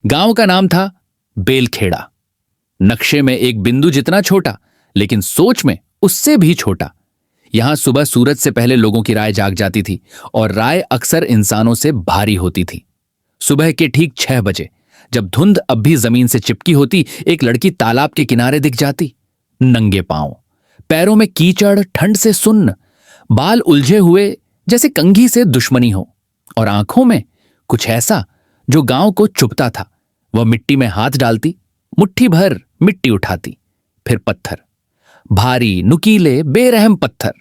गांव का नाम था बेलखेड़ा। नक्शे में एक बिंदु जितना छोटा, लेकिन सोच में उससे भी छोटा। यहां सुबह सूरज से पहले लोगों की राय जाग जाती थी और राय अक्सर इंसानों से भारी होती थी। सुबह के ठीक 6 बजे, जब धुंध अब भी जमीन से चिपकी होती, एक लड़की तालाब के किनारे दिख जाती। नंगे पांव, पैरों में कीचड़, ठंड से सुन्न, बाल उलझे हुए जैसे कंघी से दुश्मनी हो, और आंखों में कुछ ऐसा जो गांव को चुभता था। वह मिट्टी में हाथ डालती, मुट्ठी भर मिट्टी उठाती, फिर पत्थर, भारी, नुकीले, बेरहम पत्थर।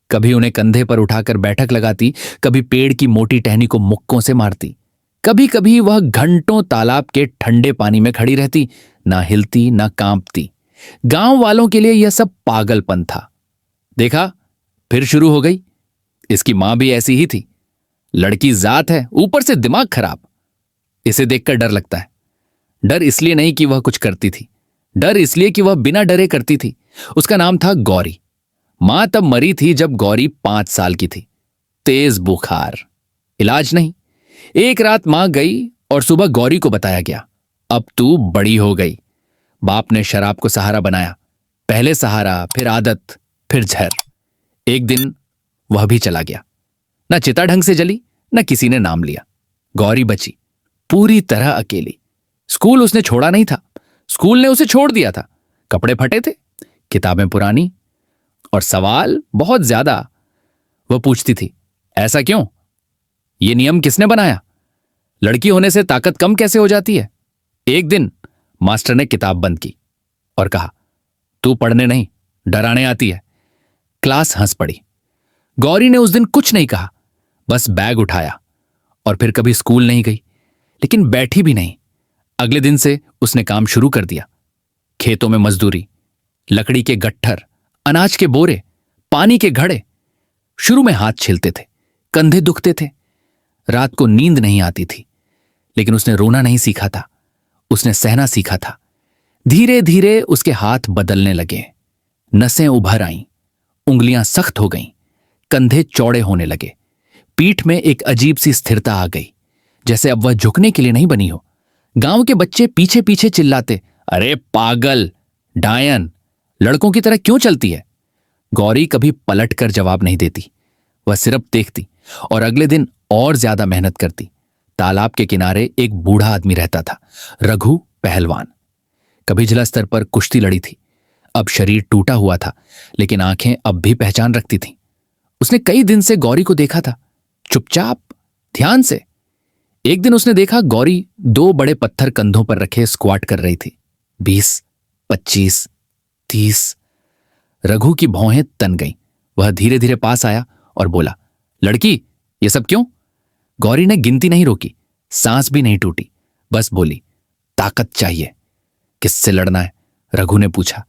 कभी उन्हें कंधे पर उठाकर बैठक लगाती, कभी पेड़ की मोटी टहनी को मुक्कों से मारती। कभी कभी वह घंटों तालाब के ठंडे पानी में खड़ी रहती, ना हिलती ना कांपती। गांव वालों के लिए यह सब पागलपन था। देखा, फिर शुरू हो गई। इसकी मां भी ऐसी ही थी। लड़की जात है, ऊपर से दिमाग खराब। इसे देखकर डर लगता है। डर इसलिए नहीं कि वह कुछ करती थी, डर इसलिए कि वह बिना डरे करती थी। उसका नाम था गौरी। मां तब मरी थी जब गौरी 5 साल की थी। तेज बुखार, इलाज नहीं। एक रात मां गई और सुबह गौरी को बताया गया, अब तू बड़ी हो गई। बाप ने शराब को सहारा बनाया, पहले सहारा, फिर आदत, फिर जहर। एक दिन वह भी चला गया। न चिता ढंग से जली, न किसी ने नाम लिया। गौरी बची, पूरी तरह अकेली। स्कूल उसने छोड़ा नहीं था, स्कूल ने उसे छोड़ दिया था। कपड़े फटे थे, किताबें पुरानी, और सवाल बहुत ज्यादा। वह पूछती थी, ऐसा क्यों? यह नियम किसने बनाया? लड़की होने से ताकत कम कैसे हो जाती है? एक दिन मास्टर ने किताब बंद की और कहा, तू पढ़ने नहीं, डराने आती है। क्लास हंस पड़ी। गौरी ने उस दिन कुछ नहीं कहा, बस बैग उठाया और फिर कभी स्कूल नहीं गई, लेकिन बैठी भी नहीं। अगले दिन से उसने काम शुरू कर दिया। खेतों में मजदूरी, लकड़ी के गट्ठर, अनाज के बोरे, पानी के घड़े। शुरू में हाथ छिलते थे, कंधे दुखते थे, रात को नींद नहीं आती थी, लेकिन उसने रोना नहीं सीखा था, उसने सहना सीखा था। धीरे धीरे उसके हाथ बदलने लगे, नसें उभर आईं, उंगलियां सख्त हो गईं, कंधे चौड़े होने लगे, पीठ में एक अजीब सी स्थिरता आ गई, जैसे अब वह झुकने के लिए नहीं बनी हो। गांव के बच्चे पीछे पीछे चिल्लाते, अरे पागल, डायन, लड़कों की तरह क्यों चलती है? गौरी कभी पलट कर जवाब नहीं देती, वह सिर्फ देखती और अगले दिन और ज्यादा मेहनत करती। तालाब के किनारे एक बूढ़ा आदमी रहता था, रघु पहलवान। कभी जिला स्तर पर कुश्ती लड़ी थी। अब शरीर टूटा हुआ था, लेकिन आंखें अब भी पहचान रखती थीं। उसने कई दिन से गौरी को देखा था, चुपचाप, ध्यान से। एक दिन उसने देखा गौरी 2 बड़े पत्थर कंधों पर रखे स्क्वाट कर रही थी। 20, 25, 30। रघु की भौहें तन गईं। वह धीरे धीरे पास आया और बोला, लड़की, ये सब क्यों? गौरी ने गिनती नहीं रोकी, सांस भी नहीं टूटी, बस बोली, ताकत चाहिए। किससे लड़ना है? रघु ने पूछा।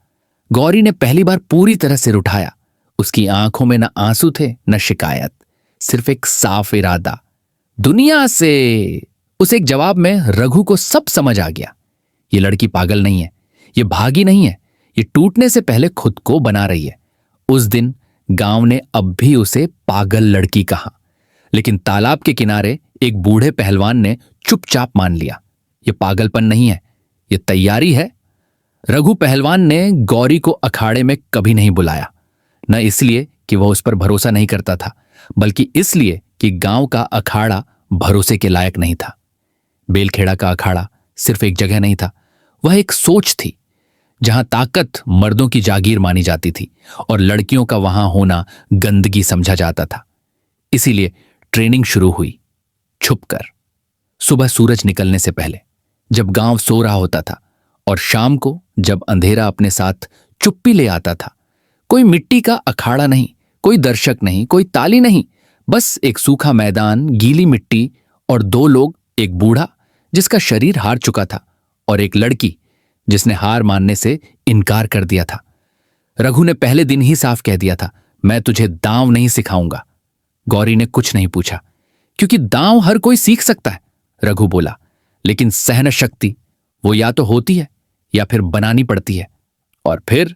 गौरी ने पहली बार पूरी तरह सिर उठाया। उसकी आंखों में न आंसू थे न शिकायत, सिर्फ एक साफ इरादा, दुनिया से। उस एक जवाब में रघु को सब समझ आ गया। ये लड़की पागल नहीं है, ये भागी नहीं है, ये टूटने से पहले खुद को बना रही है। उस दिन गांव ने अब भी उसे पागल लड़की कहा, लेकिन तालाब के किनारे एक बूढ़े पहलवान ने चुपचाप मान लिया, ये पागलपन नहीं है, ये तैयारी है। रघु पहलवान ने गौरी को अखाड़े में कभी नहीं बुलाया, न इसलिए कि वह उस पर भरोसा नहीं करता था, बल्कि इसलिए कि गांव का अखाड़ा भरोसे के लायक नहीं था। बेलखेड़ा का अखाड़ा सिर्फ एक जगह नहीं था, वह एक सोच थी, जहां ताकत मर्दों की जागीर मानी जाती थी और लड़कियों का वहां होना गंदगी समझा जाता था। इसीलिए ट्रेनिंग शुरू हुई, छुपकर, सुबह सूरज निकलने से पहले, जब गांव सो रहा होता था, और शाम को जब अंधेरा अपने साथ चुप्पी ले आता था। कोई मिट्टी का अखाड़ा नहीं, कोई दर्शक नहीं, कोई ताली नहीं, बस एक सूखा मैदान, गीली मिट्टी और 2 लोग, एक बूढ़ा जिसका शरीर हार चुका था और एक लड़की जिसने हार मानने से इनकार कर दिया था। रघु ने पहले दिन ही साफ कह दिया था, मैं तुझे दांव नहीं सिखाऊंगा। गौरी ने कुछ नहीं पूछा, क्योंकि दांव हर कोई सीख सकता है, रघु बोला, लेकिन सहन शक्ति वो या तो होती है या फिर बनानी पड़ती है। और फिर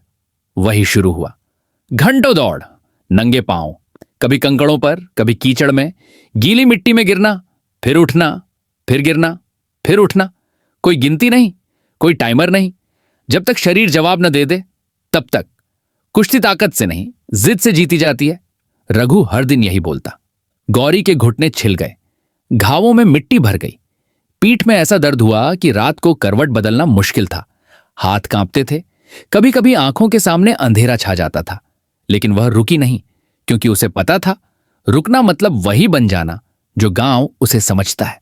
वही शुरू हुआ, घंटों दौड़, नंगे पांव, कभी कंकड़ों पर, कभी कीचड़ में, गीली मिट्टी में गिरना, फिर उठना, फिर गिरना, फिर उठना। कोई गिनती नहीं, कोई टाइमर नहीं। जब तक शरीर जवाब न दे दे तब तक। कुश्ती ताकत से नहीं, जिद से जीती जाती है। रघु हर दिन यही बोलता। गौरी के घुटने छिल गए, घावों में मिट्टी भर गई। पीठ में ऐसा दर्द हुआ कि रात को करवट बदलना मुश्किल था। हाथ कांपते थे, कभी कभी आंखों के सामने अंधेरा छा जाता था। लेकिन वह रुकी नहीं, क्योंकि उसे पता था रुकना मतलब वही बन जाना जो गांव उसे समझता है।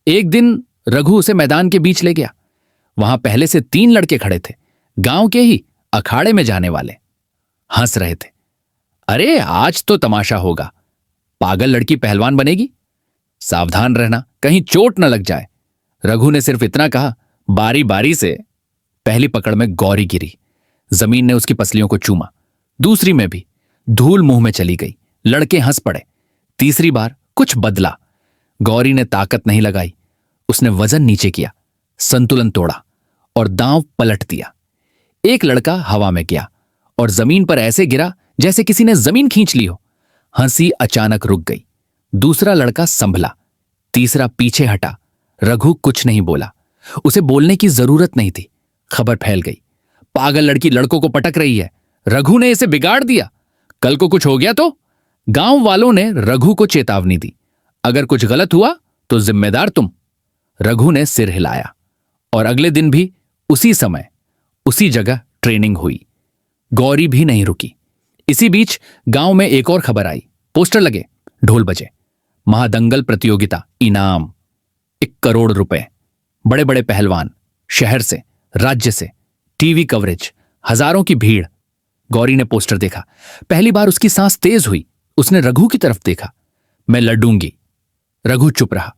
एक दिन रघु उसे मैदान के बीच ले गया। वहां पहले से 3 लड़के खड़े थे, गांव के ही, अखाड़े में जाने वाले। हंस रहे थे। अरे आज तो तमाशा होगा, पागल लड़की पहलवान बनेगी, सावधान रहना कहीं चोट न लग जाए। रघु ने सिर्फ इतना कहा। बारी बारी से पहली पकड़ में गौरी गिरी। जमीन ने उसकी पसलियों को चूमा। दूसरी में भी धूल मुंह में चली गई। लड़के हंस पड़े। तीसरी बार कुछ बदला। गौरी ने ताकत नहीं लगाई। उसने वजन नीचे किया, संतुलन तोड़ा और दांव पलट दिया। एक लड़का हवा में गया और जमीन पर ऐसे गिरा जैसे किसी ने जमीन खींच ली हो। हंसी अचानक रुक गई। दूसरा लड़का संभला, तीसरा पीछे हटा। रघु कुछ नहीं बोला। उसे बोलने की जरूरत नहीं थी। खबर फैल गई, पागल लड़की लड़कों को पटक रही है। रघु ने इसे बिगाड़ दिया। कल को कुछ हो गया तो? गांव वालों ने रघु को चेतावनी दी, अगर कुछ गलत हुआ तो जिम्मेदार तुम। रघु ने सिर हिलाया और अगले दिन भी उसी समय उसी जगह ट्रेनिंग हुई। गौरी भी नहीं रुकी। इसी बीच गांव में एक और खबर आई। पोस्टर लगे, ढोल बजे। महादंगल प्रतियोगिता, इनाम 1 करोड़ रुपए। बड़े बड़े पहलवान, शहर से, राज्य से, टीवी कवरेज, हजारों की भीड़। गौरी ने पोस्टर देखा। पहली बार उसकी सांस तेज हुई। उसने रघु की तरफ देखा। मैं लड़ूंगी। रघु चुप रहा।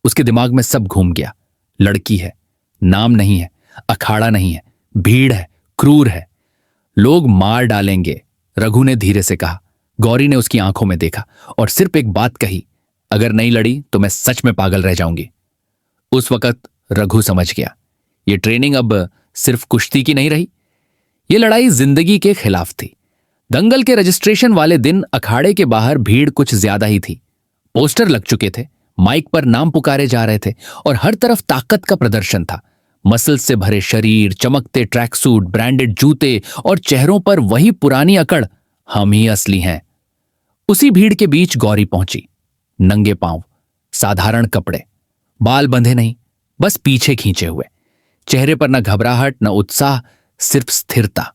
उसके दिमाग में सब घूम गया। लड़की है, नाम नहीं है, अखाड़ा नहीं है, भीड़ है, क्रूर है, लोग मार डालेंगे। रघु ने धीरे से कहा। गौरी ने उसकी आंखों में देखा और सिर्फ एक बात कही, अगर नहीं लड़ी तो मैं सच में पागल रह जाऊंगी। उस वक्त रघु समझ गया, यह ट्रेनिंग अब सिर्फ कुश्ती की नहीं रही, यह लड़ाई जिंदगी के खिलाफ थी। दंगल के रजिस्ट्रेशन वाले दिन अखाड़े के बाहर भीड़ कुछ ज्यादा ही थी। पोस्टर लग चुके थे, माइक पर नाम पुकारे जा रहे थे और हर तरफ ताकत का प्रदर्शन था। मसल से भरे शरीर, चमकते ट्रैक सूट, ब्रांडेड जूते और चेहरों पर वही पुरानी अकड़, हम ही असली हैं। उसी भीड़ के बीच गौरी पहुंची। नंगे पांव, साधारण कपड़े, बाल बंधे नहीं, बस पीछे खींचे हुए। चेहरे पर न घबराहट न उत्साह, सिर्फ स्थिरता।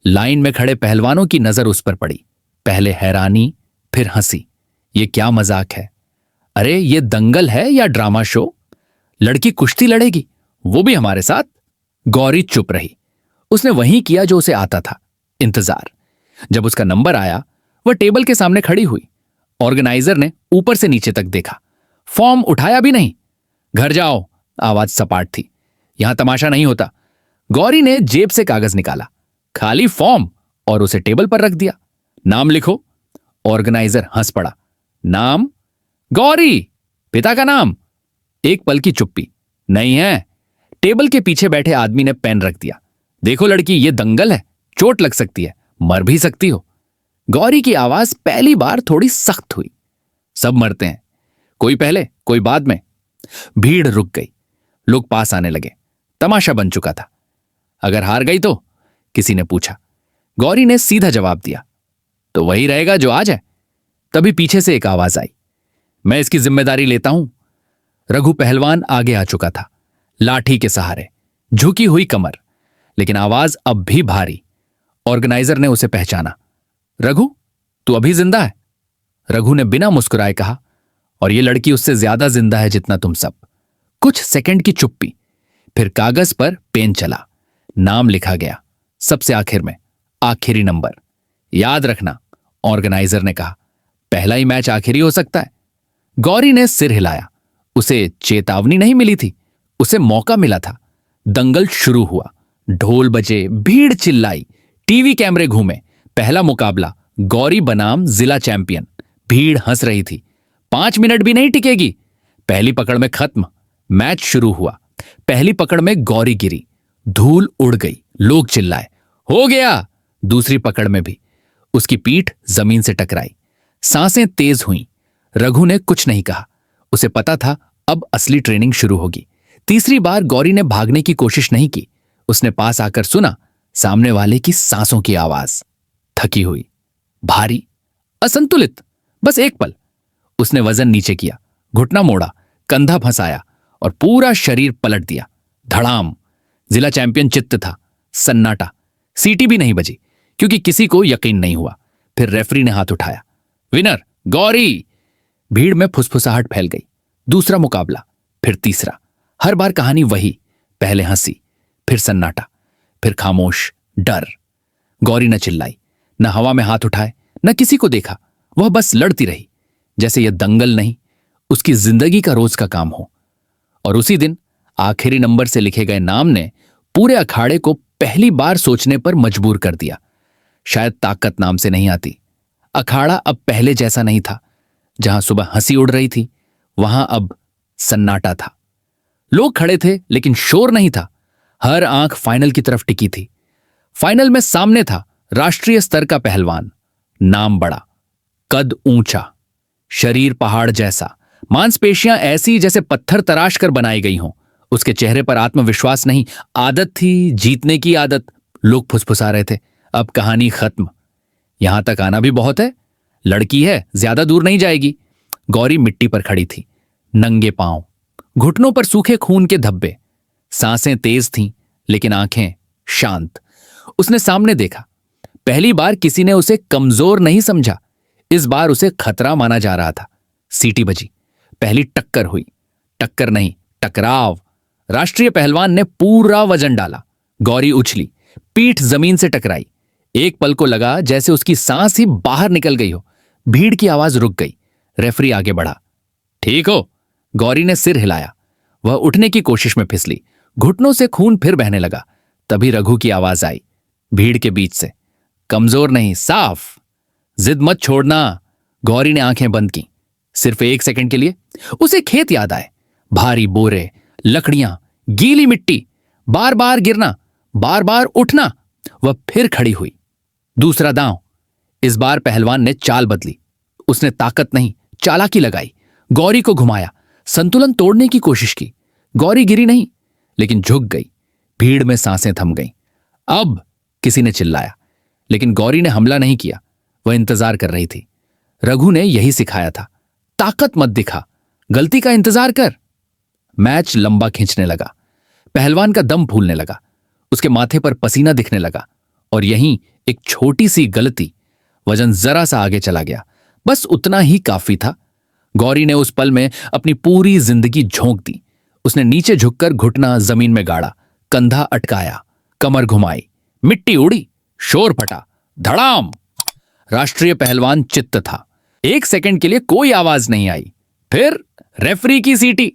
लाइन में खड़े पहलवानों की नजर उस पर पड़ी। पहले हैरानी, फिर हंसी। ये क्या मजाक है? अरे ये दंगल है या ड्रामा शो? लड़की कुश्ती लड़ेगी, वो भी हमारे साथ? गौरी चुप रही। उसने वही किया जो उसे आता था, इंतजार। जब उसका नंबर आया, वह टेबल के सामने खड़ी हुई। ऑर्गेनाइजर ने ऊपर से नीचे तक देखा, फॉर्म उठाया भी नहीं। घर जाओ, आवाज सपाट थी। यहां तमाशा नहीं होता। गौरी ने जेब से कागज निकाला, खाली फॉर्म, और उसे टेबल पर रख दिया। नाम लिखो। ऑर्गेनाइजर हंस पड़ा। नाम? गौरी। पिता का नाम? एक पल की चुप्पी। नहीं है। टेबल के पीछे बैठे आदमी ने पेन रख दिया। देखो लड़की, ये दंगल है, चोट लग सकती है, मर भी सकती हो। गौरी की आवाज पहली बार थोड़ी सख्त हुई। सब मरते हैं, कोई पहले कोई बाद में। भीड़ रुक गई। लोग पास आने लगे। तमाशा बन चुका था। अगर हार गई तो? किसी ने पूछा। गौरी ने सीधा जवाब दिया, तो वही रहेगा जो आज है। तभी पीछे से एक आवाज आई, मैं इसकी जिम्मेदारी लेता हूं। रघु पहलवान आगे आ चुका था, लाठी के सहारे, झुकी हुई कमर, लेकिन आवाज अब भी भारी। ऑर्गेनाइजर ने उसे पहचाना। रघु, तू अभी जिंदा है? रघु ने बिना मुस्कुराए कहा, और ये लड़की उससे ज्यादा जिंदा है जितना तुम सब। कुछ सेकंड की चुप्पी, फिर कागज पर पेन चला। नाम लिखा गया, सबसे आखिर में, आखिरी नंबर। याद रखना, ऑर्गेनाइजर ने कहा, पहला ही मैच आखिरी हो सकता है। गौरी ने सिर हिलाया। उसे चेतावनी नहीं मिली थी, उसे मौका मिला था। दंगल शुरू हुआ। ढोल बजे, भीड़ चिल्लाई, टीवी कैमरे घूमे। पहला मुकाबला, गौरी बनाम जिला चैंपियन। भीड़ हंस रही थी। 5 मिनट भी नहीं टिकेगी। पहली पकड़ में खत्म। मैच शुरू हुआ। पहली पकड़ में गौरी गिरी, धूल उड़ गई, लोग चिल्लाए, हो गया। दूसरी पकड़ में भी उसकी पीठ जमीन से टकराई। सांसें तेज हुईं। रघु ने कुछ नहीं कहा। उसे पता था अब असली ट्रेनिंग शुरू होगी। तीसरी बार गौरी ने भागने की कोशिश नहीं की। उसने पास आकर सुना सामने वाले की सांसों की आवाज, थकी हुई, भारी, असंतुलित। बस एक पल उसने वजन नीचे किया, घुटना मोड़ा, कंधा फंसाया और पूरा शरीर पलट दिया। धड़ाम। जिला चैंपियन चित्त था। सन्नाटा। सीटी भी नहीं बजी, क्योंकि किसी को यकीन नहीं हुआ। फिर रेफरी ने हाथ उठाया, विनर गौरी। भीड़ में फुसफुसाहट फैल गई। दूसरा मुकाबला, फिर तीसरा। हर बार कहानी वही। पहले हंसी, फिर सन्नाटा, फिर खामोश, डर। गौरी न चिल्लाई, न हवा में हाथ उठाए, न किसी को देखा। वह बस लड़ती रही, जैसे यह दंगल नहीं, उसकी जिंदगी का रोज का काम हो। और उसी दिन आखिरी नंबर से लिखे गए नाम ने पूरे अखाड़े को पहली बार सोचने पर मजबूर कर दिया। शायद ताकत नाम से नहीं आती। अखाड़ा अब पहले जैसा नहीं था। जहां सुबह हंसी उड़ रही थी, वहां अब सन्नाटा था। लोग खड़े थे, लेकिन शोर नहीं था। हर आंख फाइनल की तरफ टिकी थी। फाइनल में सामने था राष्ट्रीय स्तर का पहलवान। नाम बड़ा, कद ऊंचा, शरीर पहाड़ जैसा, मांसपेशियां ऐसी जैसे पत्थर तराश कर बनाई गई हों। उसके चेहरे पर आत्मविश्वास नहीं, आदत थी, जीतने की आदत। लोग फुसफुसा रहे थे, अब कहानी खत्म। यहां तक आना भी बहुत है, लड़की है, ज्यादा दूर नहीं जाएगी। गौरी मिट्टी पर खड़ी थी, नंगे पांव, घुटनों पर सूखे खून के धब्बे। सांसें तेज थीं, लेकिन आंखें शांत। उसने सामने देखा। पहली बार किसी ने उसे कमजोर नहीं समझा। इस बार उसे खतरा माना जा रहा था। सीटी बजी। पहली टक्कर हुई। टक्कर नहीं, टकराव। राष्ट्रीय पहलवान ने पूरा वजन डाला। गौरी उछली, पीठ जमीन से टकराई। एक पल को लगा जैसे उसकी सांस ही बाहर निकल गई हो। भीड़ की आवाज रुक गई। रेफरी आगे बढ़ा। ठीक हो? गौरी ने सिर हिलाया। वह उठने की कोशिश में फिसली। घुटनों से खून फिर बहने लगा। तभी रघु की आवाज आई भीड़ के बीच से, कमजोर नहीं, साफ। जिद मत छोड़ना। गौरी ने आंखें बंद की, सिर्फ 1 सेकंड के लिए। उसे खेत याद आए, भारी बोरे, लकड़ियां, गीली मिट्टी, बार बार गिरना, बार बार उठना। वह फिर खड़ी हुई। दूसरा दांव। इस बार पहलवान ने चाल बदली। उसने ताकत नहीं, चालाकी लगाई। गौरी को घुमाया, संतुलन तोड़ने की कोशिश की। गौरी गिरी नहीं, लेकिन झुक गई। भीड़ में सांसें थम गईं। अब किसी ने चिल्लाया, लेकिन गौरी ने हमला नहीं किया। वह इंतजार कर रही थी। रघु ने यही सिखाया था, ताकत मत दिखा, गलती का इंतजार कर। मैच लंबा खींचने लगा। पहलवान का दम फूलने लगा। उसके माथे पर पसीना दिखने लगा। और यहीं एक छोटी सी गलती, वजन जरा सा आगे चला गया। बस उतना ही काफी था। गौरी ने उस पल में अपनी पूरी जिंदगी झोंक दी। उसने नीचे झुककर घुटना जमीन में गाड़ा, कंधा अटकाया, कमर घुमाई। मिट्टी उड़ी, शोर फटा, धड़ाम। राष्ट्रीय पहलवान चित्त था। 1 सेकंड के लिए कोई आवाज नहीं आई। फिर रेफरी की सीटी।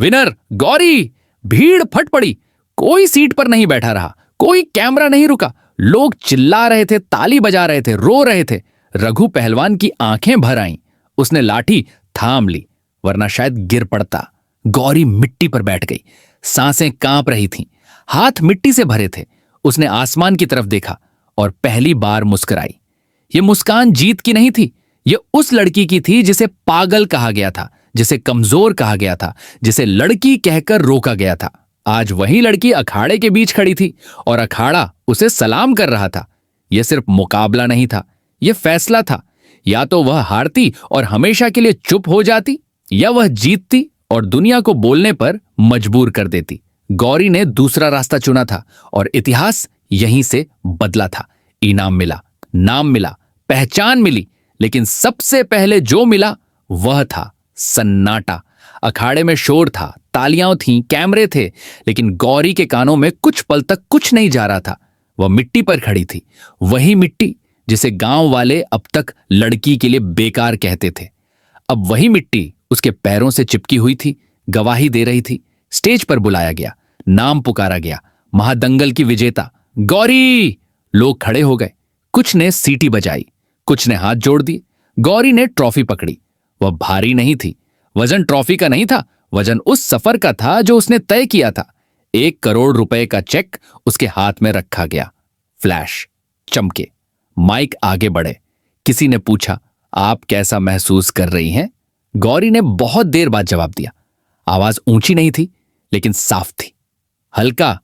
विनर गौरी। भीड़ फट पड़ी। कोई सीट पर नहीं बैठा रहा, कोई कैमरा नहीं रुका। लोग चिल्ला रहे थे, ताली बजा रहे थे, रो रहे थे। रघु पहलवान की आंखें भर आईं। उसने लाठी थाम ली, वरना शायद गिर पड़ता। गौरी मिट्टी पर बैठ गई। सांसें कांप रही थीं, हाथ मिट्टी से भरे थे। उसने आसमान की तरफ देखा और पहली बार मुस्कुराई। यह मुस्कान जीत की नहीं थी, यह उस लड़की की थी जिसे पागल कहा गया था, जिसे कमजोर कहा गया था, जिसे लड़की कहकर रोका गया था। आज वही लड़की अखाड़े के बीच खड़ी थी और अखाड़ा उसे सलाम कर रहा था। यह सिर्फ मुकाबला नहीं था, यह फैसला था। या तो वह हारती और हमेशा के लिए चुप हो जाती, या वह जीतती और दुनिया को बोलने पर मजबूर कर देती। गौरी ने दूसरा रास्ता चुना था और इतिहास यहीं से बदला था। इनाम मिला, नाम मिला, पहचान मिली, लेकिन सबसे पहले जो मिला वह था सन्नाटा। अखाड़े में शोर था, तालियां थीं, कैमरे थे, लेकिन गौरी के कानों में कुछ पल तक कुछ नहीं जा रहा था। वह मिट्टी पर खड़ी थी, वही मिट्टी जिसे गांव वाले अब तक लड़की के लिए बेकार कहते थे। अब वही मिट्टी उसके पैरों से चिपकी हुई थी, गवाही दे रही थी। स्टेज पर बुलाया गया, नाम पुकारा गया, महादंगल की विजेता गौरी। लोग खड़े हो गए। कुछ ने सीटी बजाई, कुछ ने हाथ जोड़ दिए। गौरी ने ट्रॉफी पकड़ी। वह भारी नहीं थी। वजन ट्रॉफी का नहीं था, वजन उस सफर का था जो उसने तय किया था। 1 करोड़ रुपए का चेक उसके हाथ में रखा गया। फ्लैश चमके, माइक आगे बढ़े। किसी ने पूछा, आप कैसा महसूस कर रही हैं? गौरी ने बहुत देर बाद जवाब दिया। आवाज ऊंची नहीं थी, लेकिन साफ थी। हल्का?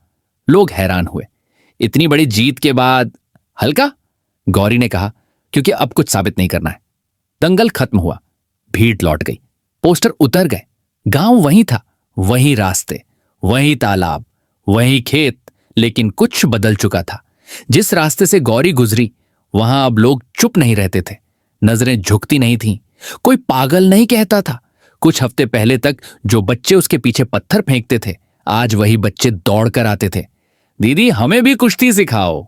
लोग हैरान हुए। इतनी बड़ी जीत के बाद हल्का? गौरी ने कहा, क्योंकि अब कुछ साबित नहीं करना है। दंगल खत्म हुआ, भीड़ लौट गई, पोस्टर उतर गए। गांव वहीं था, वहीं रास्ते, वहीं तालाब, वहीं खेत, लेकिन कुछ बदल चुका था। जिस रास्ते से गौरी गुजरी, वहां अब लोग चुप नहीं रहते थे, नजरें झुकती नहीं थीं, कोई पागल नहीं कहता था। कुछ हफ्ते पहले तक जो बच्चे उसके पीछे पत्थर फेंकते थे, आज वही बच्चे दौड़ कर आते थे। दीदी, हमें भी कुश्ती सिखाओ।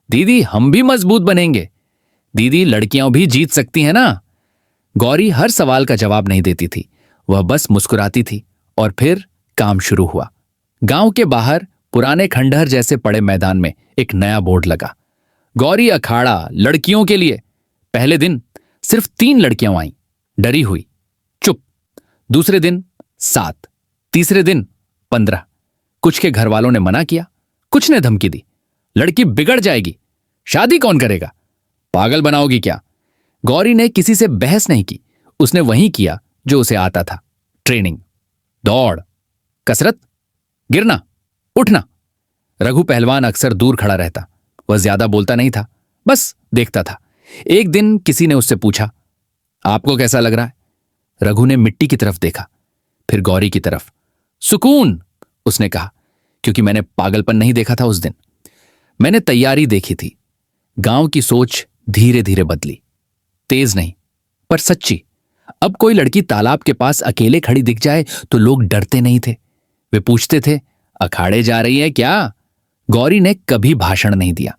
दीदी, हम भी मजबूत बनेंगे। दीदी, लड़कियां भी जीत सकती हैं ना। गौरी हर सवाल का जवाब नहीं देती थी, वह बस मुस्कुराती थी। और फिर काम शुरू हुआ। गांव के बाहर पुराने खंडहर जैसे पड़े मैदान में एक नया बोर्ड लगा, गौरी अखाड़ा लड़कियों के लिए। पहले दिन सिर्फ 3 लड़कियां आईं, डरी हुई, चुप। दूसरे दिन 7, तीसरे दिन 15। कुछ के घर वालों ने मना किया, कुछ ने धमकी दी, लड़की बिगड़ जाएगी, शादी कौन करेगा, पागल बनाओगी क्या। गौरी ने किसी से बहस नहीं की, उसने वही किया जो उसे आता था। ट्रेनिंग, दौड़, कसरत, गिरना, उठना। रघु पहलवान अक्सर दूर खड़ा रहता, वह ज्यादा बोलता नहीं था, बस देखता था। एक दिन किसी ने उससे पूछा, आपको कैसा लग रहा है। रघु ने मिट्टी की तरफ देखा, फिर गौरी की तरफ। सुकून, उसने कहा, क्योंकि मैंने पागलपन नहीं देखा था उस दिन, मैंने तैयारी देखी थी। गांव की सोच धीरे धीरे बदली, तेज नहीं पर सच्ची। अब कोई लड़की तालाब के पास अकेले खड़ी दिख जाए तो लोग डरते नहीं थे, वे पूछते थे, अखाड़े जा रही है क्या। गौरी ने कभी भाषण नहीं दिया,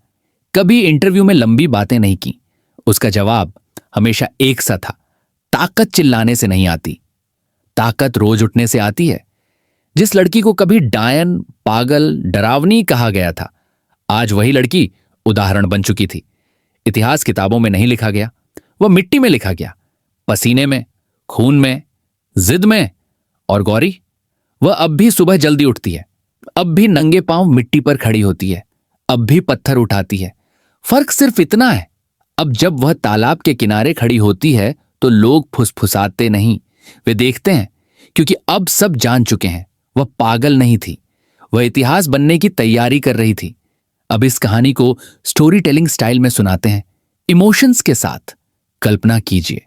कभी इंटरव्यू में लंबी बातें नहीं की। उसका जवाब हमेशा एक सा था, ताकत चिल्लाने से नहीं आती, ताकत रोज उठने से आती है। जिस लड़की को कभी डायन, पागल, डरावनी कहा गया था, आज वही लड़की उदाहरण बन चुकी थी। इतिहास किताबों में नहीं लिखा गया, वह मिट्टी में लिखा गया, पसीने में, खून में, जिद में। और गौरी, वह अब भी सुबह जल्दी उठती है, अब भी नंगे पांव मिट्टी पर खड़ी होती है, अब भी पत्थर उठाती है। फर्क सिर्फ इतना है, अब जब वह तालाब के किनारे खड़ी होती है तो लोग फुसफुसाते नहीं, वे देखते हैं, क्योंकि अब सब जान चुके हैं वह पागल नहीं थी, वह इतिहास बनने की तैयारी कर रही थी। अब इस कहानी को स्टोरी टेलिंग स्टाइल में सुनाते हैं, इमोशंस के साथ। कल्पना कीजिए,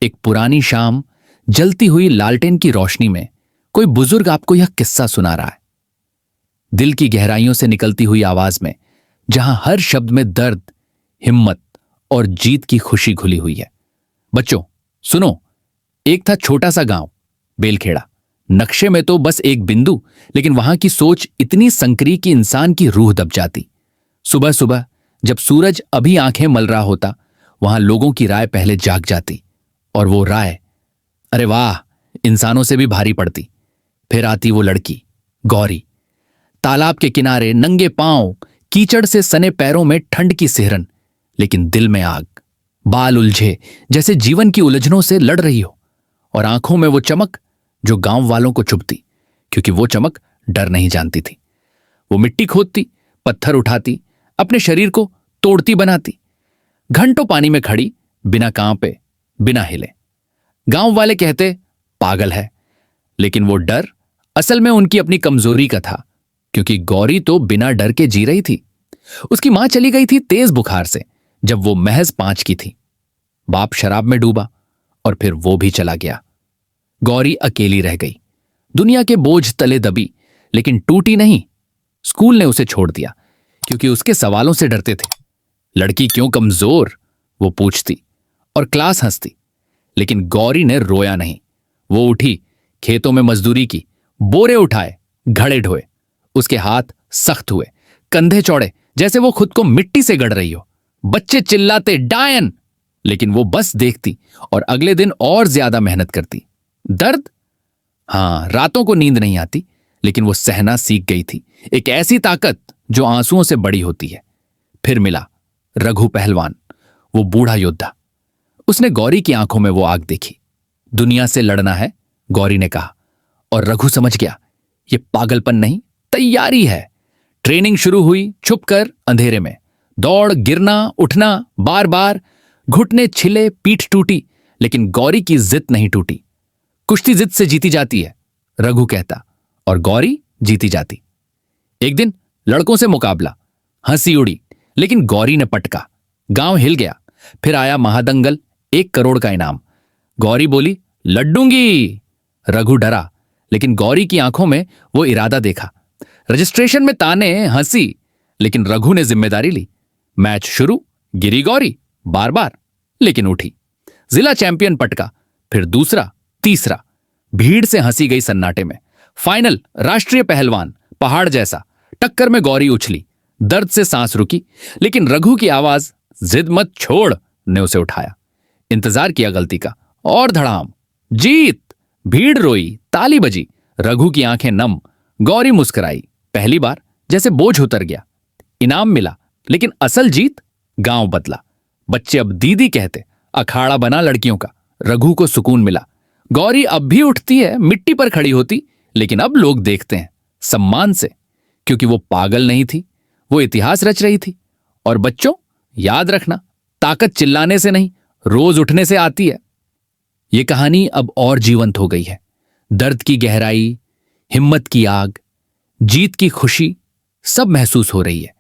एक पुरानी शाम, जलती हुई लालटेन की रोशनी में कोई बुजुर्ग आपको यह किस्सा सुना रहा है, दिल की गहराइयों से निकलती हुई आवाज में, जहां हर शब्द में दर्द, हिम्मत और जीत की खुशी घुली हुई है। बच्चों सुनो, एक था छोटा सा गांव, बेलखेड़ा। नक्शे में तो बस एक बिंदु, लेकिन वहां की सोच इतनी संकरी कि इंसान की रूह दब जाती। सुबह सुबह जब सूरज अभी आंखें मल रहा होता, वहां लोगों की राय पहले जाग जाती, और वो राय, अरे वाह, इंसानों से भी भारी पड़ती। फिर आती वो लड़की, गौरी, तालाब के किनारे, नंगे पांव, कीचड़ से सने पैरों में ठंड की सिहरन, लेकिन दिल में आग, बाल उलझे जैसे जीवन की उलझनों से लड़ रही हो, और आंखों में वो चमक जो गांव वालों को चुभती, क्योंकि वो चमक डर नहीं जानती थी। वो मिट्टी खोदती, पत्थर उठाती, अपने शरीर को तोड़ती बनाती, घंटों पानी में खड़ी, बिना कांपे, बिना हिले। गांव वाले कहते पागल है, लेकिन वो डर असल में उनकी अपनी कमजोरी का था, क्योंकि गौरी तो बिना डर के जी रही थी। उसकी मां चली गई थी तेज बुखार से जब वो महज 5 की थी। बाप शराब में डूबा और फिर वो भी चला गया। गौरी अकेली रह गई, दुनिया के बोझ तले दबी, लेकिन टूटी नहीं। स्कूल ने उसे छोड़ दिया, क्योंकि उसके सवालों से डरते थे। लड़की क्यों कमजोर, वो पूछती, और क्लास हंसती। लेकिन गौरी ने रोया नहीं। वो उठी, खेतों में मजदूरी की, बोरे उठाए, घड़े ढोए। उसके हाथ सख्त हुए, कंधे चौड़े, जैसे वो खुद को मिट्टी से गढ़ रही हो। बच्चे चिल्लाते डायन, लेकिन वो बस देखती और अगले दिन और ज्यादा मेहनत करती। दर्द, हां, रातों को नींद नहीं आती, लेकिन वो सहना सीख गई थी, एक ऐसी ताकत जो आंसुओं से बड़ी होती है। फिर मिला रघु पहलवान, वो बूढ़ा योद्धा। उसने गौरी की आंखों में वो आग देखी। दुनिया से लड़ना है, गौरी ने कहा, और रघु समझ गया, ये पागलपन नहीं, तैयारी है। ट्रेनिंग शुरू हुई, छुपकर, अंधेरे में। दौड़, गिरना, उठना, बार बार, घुटने छिले, पीठ टूटी, लेकिन गौरी की जिद नहीं टूटी। कुश्ती जिद से जीती जाती है, रघु कहता, और गौरी जीती जाती। एक दिन लड़कों से मुकाबला, हंसी उड़ी, लेकिन गौरी ने पटका। गांव हिल गया। फिर आया महादंगल, 1 करोड़ का इनाम। गौरी बोली, लड्डूंगी। रघु डरा, लेकिन गौरी की आंखों में वो इरादा देखा। रजिस्ट्रेशन में ताने, हंसी, लेकिन रघु ने जिम्मेदारी ली। मैच शुरू, गिरी गौरी बार बार, लेकिन उठी। जिला चैंपियन पटका, फिर दूसरा, तीसरा। भीड़ से हंसी गई सन्नाटे में। फाइनल, राष्ट्रीय पहलवान, पहाड़ जैसा। टक्कर में गौरी उछली, दर्द से सांस रुकी, लेकिन रघु की आवाज, जिद मत छोड़, ने उसे उठाया। इंतजार किया गलती का, और धड़ाम, जीत। भीड़ रोई, ताली बजी, रघु की आंखें नम। गौरी मुस्कुराई, पहली बार जैसे बोझ उतर गया। इनाम मिला, लेकिन असल जीत, गांव बदला। बच्चे अब दीदी कहते, अखाड़ा बना लड़कियों का। रघु को सुकून मिला। गौरी अब भी उठती है, मिट्टी पर खड़ी होती, लेकिन अब लोग देखते हैं सम्मान से, क्योंकि वो पागल नहीं थी, वो इतिहास रच रही थी। और बच्चों, याद रखना, ताकत चिल्लाने से नहीं, रोज उठने से आती है। ये कहानी अब और जीवंत हो गई है। दर्द की गहराई, हिम्मत की आग, जीत की खुशी, सब महसूस हो रही है,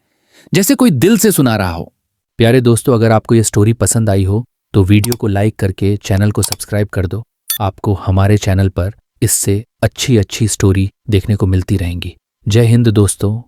जैसे कोई दिल से सुना रहा हो। प्यारे दोस्तों, अगर आपको ये स्टोरी पसंद आई हो तो वीडियो को लाइक करके चैनल को सब्सक्राइब कर दो। आपको हमारे चैनल पर इससे अच्छी अच्छी स्टोरी देखने को मिलती रहेंगी। जय हिंद दोस्तों।